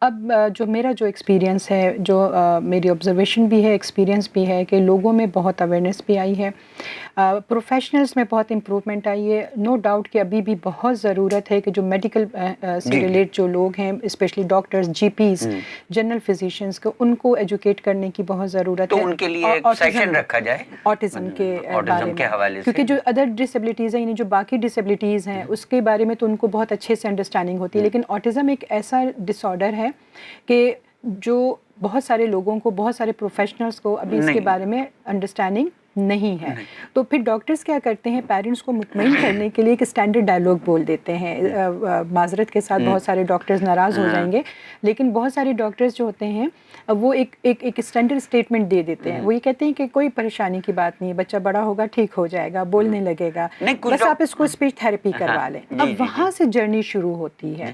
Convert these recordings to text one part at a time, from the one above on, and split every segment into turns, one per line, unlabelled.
اب جو میرا جو ایکسپیرینس ہے، جو میری آبزرویشن بھی ہے، ایکسپیرینس بھی ہے کہ لوگوں میں بہت اویئرنیس بھی آئی ہے، پروفیشنلز میں بہت امپرومنٹ آئی ہے. نو ڈاؤٹ کہ ابھی بھی بہت ضرورت ہے کہ جو میڈیکل سے ریلیٹ جو لوگ ہیں، especially doctors, GPs, general physicians کو، ان کو ایجوکیٹ کرنے کی بہت ضرورت ہے.
تو ان کے لیے ایک سیشن رکھا جائے
آٹزم کے بارے میں،
حوالے سے،
کیونکہ جو ادر ڈسیبلٹیز ہیں، یعنی جو باقی ڈسیبلٹیز ہیں، اس کے بارے میں تو ان کو بہت اچھے سے انڈرسٹینڈنگ ہوتی ہے، لیکن آٹزم ایک ایسا ڈس آرڈر ہے کہ جو بہت سارے لوگوں کو، بہت سارے پروفیشنلز کو ابھی اس کے بارے میں انڈرسٹینڈنگ نہیں ہے. تو پھر ڈاکٹرز کیا کرتے ہیں، پیرنٹس کو مطمئن کرنے کے لیے ایک اسٹینڈرڈ ڈائلاگ بول دیتے ہیں. معذرت کے ساتھ بہت سارے ڈاکٹرز ناراض ہو جائیں گے، لیکن بہت سارے ڈاکٹرز جو ہوتے ہیں وہ ایک اسٹینڈرڈ اسٹیٹمنٹ دے دیتے ہیں. وہ یہ کہتے ہیں کہ کوئی پریشانی کی بات نہیں، بچہ بڑا ہوگا، ٹھیک ہو جائے گا، بولنے لگے گا، بس آپ اس کو اسپیچ تھیراپی کروا لیں. اب وہاں سے جرنی شروع ہوتی ہے.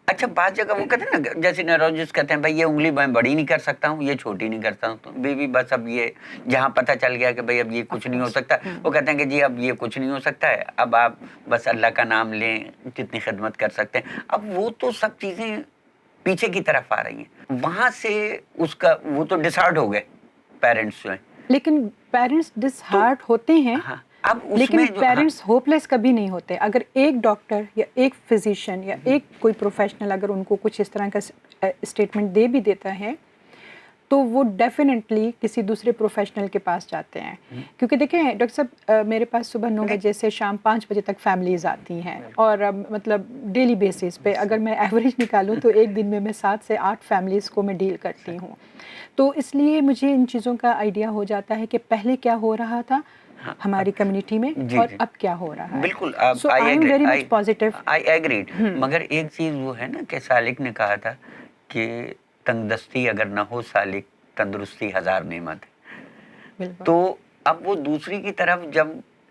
اچھا، بعض جگہ وہ کہتے ہیں نا، جیسے نیورولوجسٹ کہتے ہیں بھائی یہ انگلی میں بڑی نہیں کر سکتا ہوں، یہ چھوٹی نہیں کرتا ہوں، تو بیوی بس اب یہ جہاں پتہ چل گیا کہ بھائی اب یہ کچھ نہیں ہو سکتا، وہ کہتے ہیں کہ جی اب یہ کچھ نہیں ہو سکتا ہے، اب آپ بس اللہ کا نام لیں، جتنی خدمت کر سکتے ہیں. اب وہ تو سب چیزیں پیچھے کی طرف آ رہی ہیں، وہاں سے اس کا وہ تو ڈسہارٹ ہو گئے پیرنٹس جو ہیں.
لیکن پیرنٹس ڈس ہارٹ ہوتے ہیں، لیکن پیرنٹس ہوپ لیس کبھی نہیں ہوتے. اگر ایک ڈاکٹر یا ایک فزیشین یا ایک کوئی پروفیشنل اگر ان کو کچھ اس طرح کا اسٹیٹمنٹ دے بھی دیتا ہے تو وہ ڈیفینیٹلی کسی دوسرے پروفیشنل کے پاس جاتے ہیں. کیونکہ دیکھیں ڈاکٹر صاحب، میرے پاس صبح 9 بجے سے شام 5 بجے تک فیملیز آتی ہیں، اور مطلب ڈیلی بیسس پہ اگر میں ایوریج نکالوں تو ایک دن میں 7 سے 8 فیملیز کو میں ڈیل کرتی ہوں. تو اس لیے مجھے ان چیزوں کا آئیڈیا ہو جاتا ہے کہ پہلے کیا ہو رہا تھا ہماری کمیونٹی میں اور اب کیا ہو رہا ہے.
بالکل،
so I am very much positive.
I agreed. مگر ایک چیز وہ ہے نا کہ سالک نے کہا تھا کہ تنگ دستی اگر نہ ہو سالک، تندرستی 1000 نعمت ہے. تو اب وہ دوسری کی طرف جب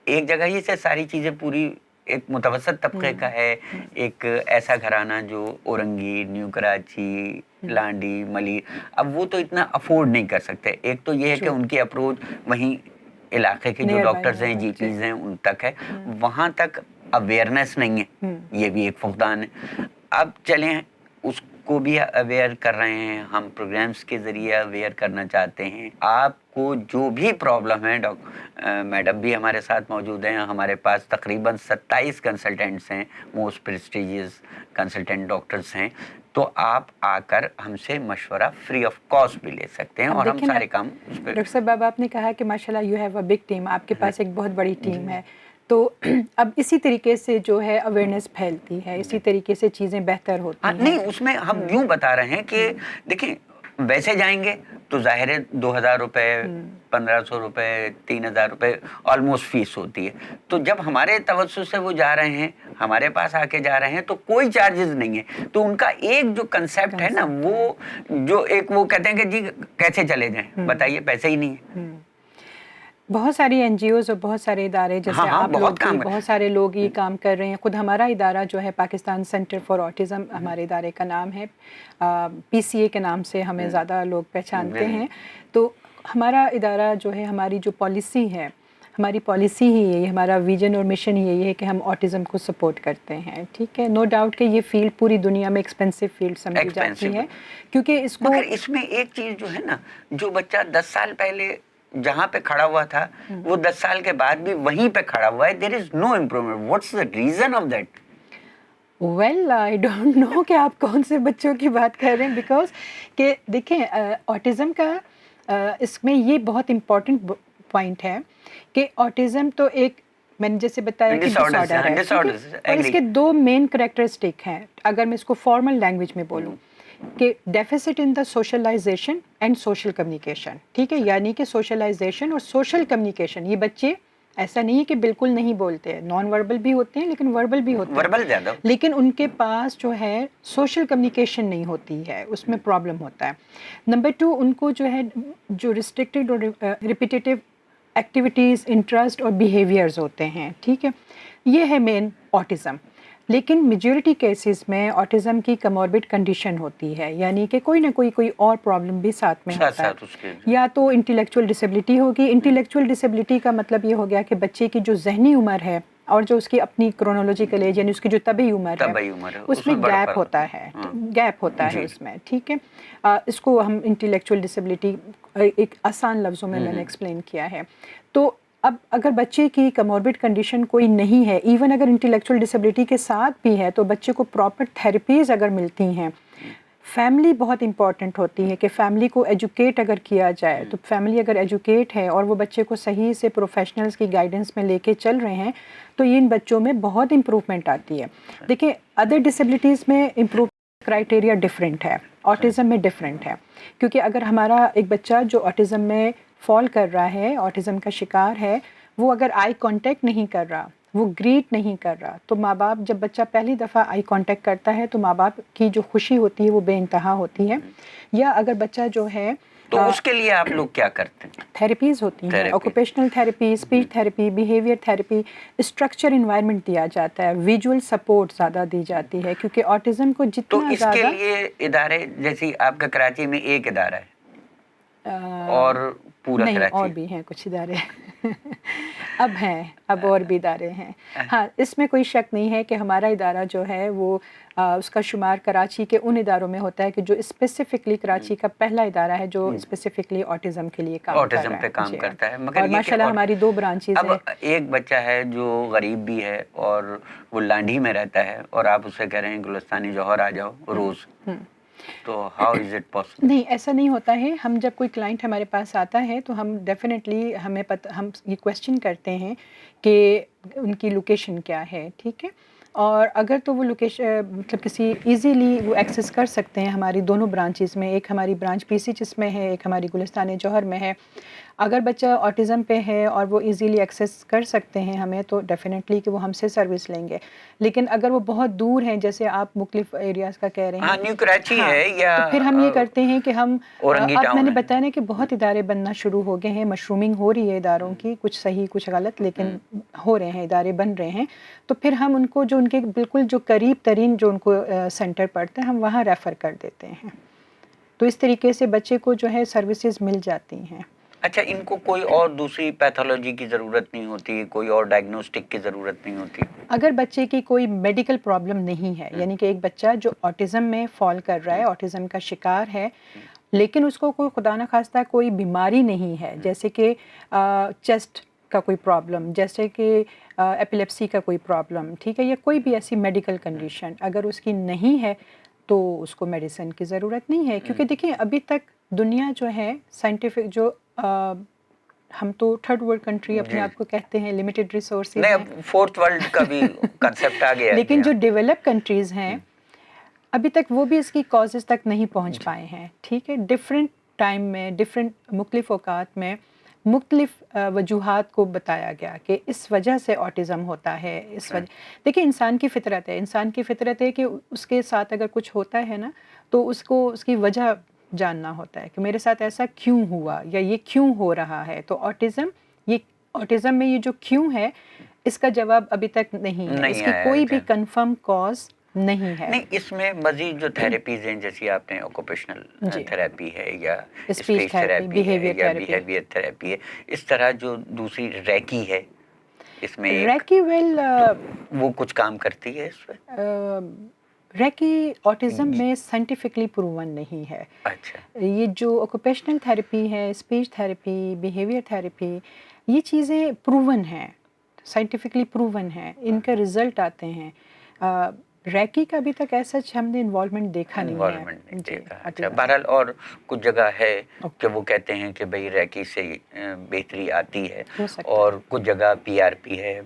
ایک جگہ ہی سے ساری چیزیں پوری، ایک متوسط طبقے کا ہے، ایک ایسا گھرانہ جو اورنگی، نیو کراچی، لانڈی، ملی، اب وہ تو اتنا افورڈ نہیں کر سکتے. ایک تو یہ ہے کہ ان کی اپروچ وہیں علاقے کے جو ڈاکٹرز ہیں، جی پیز ہیں، ان تک ہے، وہاں تک اویئرنیس نہیں ہے، یہ بھی ایک فقدان ہے. اب چلیں اس کو بھی اویئر کر رہے ہیں، ہم پروگرامز کے ذریعے اویئر کرنا چاہتے ہیں. آپ کو جو بھی پرابلم ہے، میڈم بھی ہمارے ساتھ موجود ہیں، ہمارے پاس تقریباً 27 کنسلٹنٹس ہیں، موسٹ پریسٹیجیس کنسلٹنٹ ڈاکٹرز ہیں. تو آپ آ کر ہم سے مشورہ فری آف کاسٹ بھی لے سکتے ہیں، اور ہم سارے کام اس پہ.
ڈاکٹر صاحب، آپ نے کہا کہ ماشاءاللہ you have a big team, آپ کے پاس ایک بہت بڑی ٹیم ہے. تو اب اسی طریقے سے جو ہے اویئرنیس پھیلتی ہے، اسی طریقے سے چیزیں بہتر ہوتی ہیں.
نہیں، اس میں ہم یوں بتا رہے ہیں کہ دیکھیں ویسے جائیں گے تو ظاہر ہے 2000 روپے، 1500 روپے، 3000 روپے آلموسٹ فیس ہوتی ہے. تو جب ہمارے توسط سے وہ جا رہے ہیں، ہمارے پاس آ کے جا رہے ہیں، تو کوئی چارجز نہیں ہے. تو ان کا ایک جو کنسیپٹ ہے نا، وہ جو ایک وہ کہتے ہیں کہ جی کیسے چلے جائیں، بتائیے پیسے ہی نہیں ہے.
بہت ساری این جی اوز اور بہت سارے ادارے جیسے آپ لوگ بھی، بہت سارے لوگ یہ کام کر رہے ہیں. خود ہمارا ادارہ جو ہے پاکستان سینٹر فار آٹزم، ہمارے ادارے کا نام ہے، پی سی اے کے نام سے ہمیں زیادہ لوگ پہچانتے ہیں. تو ہمارا ادارہ جو ہے، ہماری جو پالیسی ہے، ہماری پالیسی ہی یہی، ہمارا ویژن اور مشن ہی یہی ہے کہ ہم آٹزم کو سپورٹ کرتے ہیں. ٹھیک ہے، نو ڈاؤٹ کہ یہ فیلڈ پوری دنیا میں ایکسپینسو فیلڈ سمجھی جاتی ہے، کیونکہ اس کو،
مگر اس میں ایک چیز جو ہے نا، جو بچہ 10 سال پہلے جہاں پہ کھڑا ہوا تھا وہ 10 سال کے بعد بھی وہیں پہ کھڑا ہوا ہے. There is no improvement. What's the reason of that?
Well I don't know کہ آپ کون سے بچوں کی بات کر رہے ہیں، بیکاز کہ دیکھیں آٹزم کا اس میں یہ بہت امپورٹنٹ پوائنٹ ہے کہ آٹزم تو ایک، میں نے جیسے بتایا کہ ڈس آرڈر ہے، اور اس کے 2 مین کریکٹرسٹک ہیں. اگر میں اس کو فارمل لینگویج میں بولوں کہ deficit in the socialisation and social communication. ٹھیک ہے، یعنی کہ سوشلائزیشن اور سوشل کمیونیکیشن، یہ بچے ایسا نہیں ہے کہ بالکل نہیں بولتے ہیں، نان وربل بھی ہوتے ہیں لیکن وربل بھی ہوتے ہیں،
وربل زیادہ، لیکن
ان کے پاس جو ہے سوشل کمیونیکیشن نہیں ہوتی ہے، اس میں پرابلم ہوتا ہے. نمبر 2، ان کو جو ہے جو ریسٹرکٹیڈ اور ریپیٹیٹیو ایکٹیویٹیز، انٹرسٹ اور بیہیویئرز ہوتے ہیں. ٹھیک ہے، یہ ہے مین آٹزم. لیکن میجورٹی کیسز میں آٹزم کی کموربڈ کنڈیشن ہوتی ہے، یعنی کہ کوئی نہ کوئی اور پرابلم بھی ساتھ میں ہوتا ہے. یا تو انٹلیکچوئل ڈسیبلٹی ہوگی. انٹلیکچوئل ڈسیبلٹی کا مطلب یہ ہو گیا کہ بچے کی جو ذہنی عمر ہے اور جو اس کی اپنی کرونولوجیکل ایج یعنی اس کی جو طبی عمر ہے اس میں گیپ ہوتا ہے، گیپ ہوتا ہے اس میں، ٹھیک ہے. اس کو ہم انٹلیکچوئل ڈسیبلٹی ایک آسان لفظوں میں نے ایکسپلین کیا ہے. تو اب اگر بچے کی کموربڈ کنڈیشن کوئی نہیں ہے، ایون اگر انٹلیکچوئل ڈسیبلٹی کے ساتھ بھی ہے، تو بچے کو پراپر تھیراپیز اگر ملتی ہیں، فیملی بہت امپورٹنٹ ہوتی ہے کہ فیملی کو ایجوکیٹ اگر کیا جائے، تو فیملی اگر ایجوکیٹ ہے اور وہ بچے کو صحیح سے پروفیشنلز کی گائیڈنس میں لے کے چل رہے ہیں، تو یہ ان بچوں میں بہت امپروومنٹ آتی ہے. دیکھیں ادر ڈسیبلٹیز میں امپروو کرائٹیریا ڈفرینٹ ہے، آٹزم میں ڈفرینٹ ہے، کیونکہ اگر ہمارا ایک بچہ جو آٹزم میں فال کر رہا ہے، آٹزم کا شکار ہے، وہ اگر آئی کانٹیکٹ نہیں کر رہا، وہ گریٹ نہیں کر رہا، تو ماں باپ جب بچہ پہلی دفعہ آئی کانٹیکٹ کرتا ہے تو ماں باپ کی جو خوشی ہوتی ہے وہ بے انتہا ہوتی ہے. یا اگر بچہ جو ہے
تو اس کے لیے آپ لوگ کیا کرتے ہیں؟
تھیراپیز ہوتی ہیں، occupational therapy, speech therapy, behaviour therapy, structure environment دیا جاتا ہے، ویژول سپورٹ زیادہ دی جاتی ہے، کیونکہ آٹزم کو
تو
جتنا
اس کے
زیادہ
لیے ادارے، جیسے آپ کا کراچی میں ایک ادارہ ہے اور پورا
نہیں،
کراچی
اور بھی ہیں کچھ ادارے اب ہیں، اب اور بھی ادارے ہیں. ہاں، اس میں کوئی شک نہیں ہے کہ ہمارا ادارہ جو ہے وہ اس کا شمار کراچی کے ان اداروں میں ہوتا ہے کہ جو اسپیسیفکلی کراچی کا پہلا ادارہ ہے جو اسپیسیفکلی آٹزم کے لیے کام کر رہا ہے.
آٹزم پہ کام کرتا ہے. مگر
اور ماشاءاللہ ہماری 2 برانچز
اب
ہیں.
ایک بچہ ہے جو غریب بھی ہے اور وہ لانڈھی میں رہتا ہے اور آپ اسے کہہ رہے ہیں گلستانی جوہر آ جاؤ روز، تو ہاؤ از اٹ پاسبل؟
نہیں، ایسا نہیں ہوتا ہے. ہم جب کوئی کلائنٹ ہمارے پاس آتا ہے تو ہم ڈیفینیٹلی ہم یہ کویسچن کرتے ہیں کہ ان کی لوکیشن کیا ہے، ٹھیک ہے. اور اگر تو وہ لوکیشن مطلب کسی ایزیلی وہ ایکسیس کر سکتے ہیں ہماری دونوں برانچز میں، ایک ہماری برانچ پی سی جس میں ہے، ایک ہماری گلستان جوہر میں ہے. اگر بچہ آٹزم پہ ہے اور وہ ایزیلی ایکسیس کر سکتے ہیں ہمیں، تو ڈیفینیٹلی کہ وہ ہم سے سروس لیں گے. لیکن اگر وہ بہت دور ہیں، جیسے آپ مختلف ایریاز کا کہہ رہے ہیں،
ہاں، نیو کراچی ہے یا
تو پھر ہم یہ کرتے ہیں کہ ہم
اورنگی
اب میں
ٹاؤن
نے
ہے.
بتایا نا کہ بہت ادارے بننا شروع ہو گئے ہیں، مشرومنگ ہو رہی ہے اداروں کی، کچھ صحیح کچھ غلط، لیکن ہو رہے ہیں، ادارے بن رہے ہیں. تو پھر ہم ان کو جو ان کے بالکل جو قریب ترین جو ان کو سینٹر پڑتے ہیں، ہم وہاں ریفر کر دیتے ہیں. تو اس طریقے سے بچے کو جو ہے سروسز مل جاتی ہیں.
اچھا، ان کو کوئی اور دوسری پیتھولوجی کی ضرورت نہیں ہوتی، کوئی اور ڈائگنوسٹک کی ضرورت نہیں ہوتی؟
اگر بچے کی کوئی میڈیکل پرابلم نہیں ہے، یعنی کہ ایک بچہ جو آٹزم میں فال کر رہا ہے، آٹزم کا شکار ہے، لیکن اس کو کوئی خدا نخواستہ کوئی بیماری نہیں ہے، جیسے کہ چیسٹ کا کوئی پرابلم، جیسے کہ ایپیلیپسی کا کوئی پرابلم، ٹھیک ہے، یا کوئی بھی ایسی میڈیکل کنڈیشن اگر اس کی نہیں ہے تو اس کو میڈیسن کی ضرورت نہیں ہے. کیونکہ دیکھیں ابھی تک دنیا جو ہے سائنٹیفک جو ہم تو تھرڈ ورلڈ کنٹری اپنے آپ کو کہتے ہیں، لمیٹڈ ریسورسز
نہیں،
ہیں،
اب فورتھ ورلڈ کا بھی کنسپٹ آ گیا ہے.
لیکن جو ڈیولپ کنٹریز ہیں ابھی تک وہ بھی اس کی کازز تک نہیں پہنچ پائے ہیں، ٹھیک ہے. ڈفرینٹ ٹائم میں، ڈفرینٹ مختلف اوقات میں مختلف وجوہات کو بتایا گیا کہ اس وجہ سے آٹزم ہوتا ہے. اس وجہ دیکھیں انسان کی فطرت ہے، انسان کی فطرت ہے کہ اس کے ساتھ اگر کچھ ہوتا ہے نا تو اس کو اس کی وجہ جاننا ہوتا ہے کہ میرے ساتھ ایسا کیوں ہوا یا یہ کیوں ہو رہا ہے. تو آٹزم میں یہ جو کیوں ہے اس کا جواب ابھی تک نہیں ہے، اس کی کوئی بھی کنفرم کاز نہیں ہے.
نہیں، اس میں مزید جو تھیراپیز ہیں، جیسے آپ نے آکوپیشنل تھیراپی ہے یا
اسپیچ
اسپیچ تھیراپی ہے یا
تھیراپی،
بیہیویئر تھیراپی ہے، اس طرح جو دوسری ریکی ہے اس میں ایک
ریکی ویل
وہ کچھ کام کرتی ہے اس پہ؟
ریکی آٹزم میں سائنٹیفکلی پروون نہیں ہے.
اچھا،
یہ جو آکوپیشنل تھیراپی ہے، اسپیچ تھیراپی، بیہیویئر تھیراپی، یہ چیزیں پروون ہیں، سائنٹیفکلی پروون ہیں، ان کا رزلٹ آتے ہیں. ریکی کا ابھی تک ایسا ہم نے انوالومنٹ دیکھا نہیں ہے.
انوالومنٹ نہیں دیکھا. اچھا، بہرحال اور کچھ جگہ ہے کہ وہ کہتے ہیں کہ بھئی ریکی سے بہتری آتی ہے، اور کچھ جگہ پی آر پی ہے،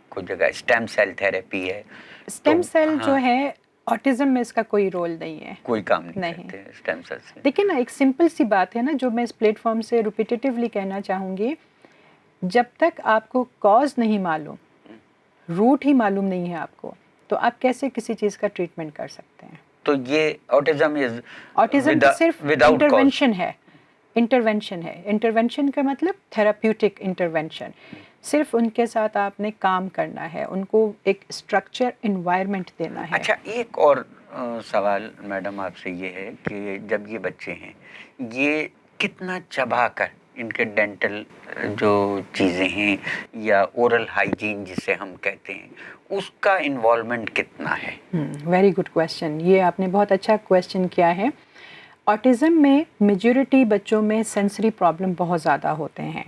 کچھ جگہ اسٹیم سیل تھیراپی ہے.
اسٹیم سیل جو ہے آٹزم میں اس کا کوئی رول نہیں ہے،
کوئی کام نہیں کرتے اسٹیم سیل سے.
دیکھیں نا ایک سمپل سی بات ہے نا جو میں اس پلیٹ فارم سے ریپیٹیٹیولی کہنا چاہوں گی، جب تک آپ کو کاز نہیں معلوم، روٹ ہی معلوم نہیں ہے آپ کو، تو آپ کیسے کسی چیز کا ٹریٹمنٹ کر سکتے ہیں؟
تو یہ
آٹزم صرف انٹرونشن ہے، انٹرونشن کا مطلب تھراپیوٹک انٹرونشن. صرف ان کے ساتھ آپ نے کام کرنا ہے، ان کو ایک اسٹرکچر انوائرمنٹ دینا ہے.
اچھا، ایک اور سوال میڈم آپ سے یہ ہے کہ جب یہ بچے ہیں، یہ کتنا چبا کر ان کے ڈینٹل جو چیزیں ہیں یا اورل ہائیجین جسے ہم کہتے ہیں اس کا انوالومنٹ کتنا ہے؟
ویری گڈ کویشچن، یہ آپ نے بہت اچھا کویشچن کیا ہے۔ آٹزم میں میجورٹی بچوں میں سینسری پرابلم بہت زیادہ ہوتے ہیں،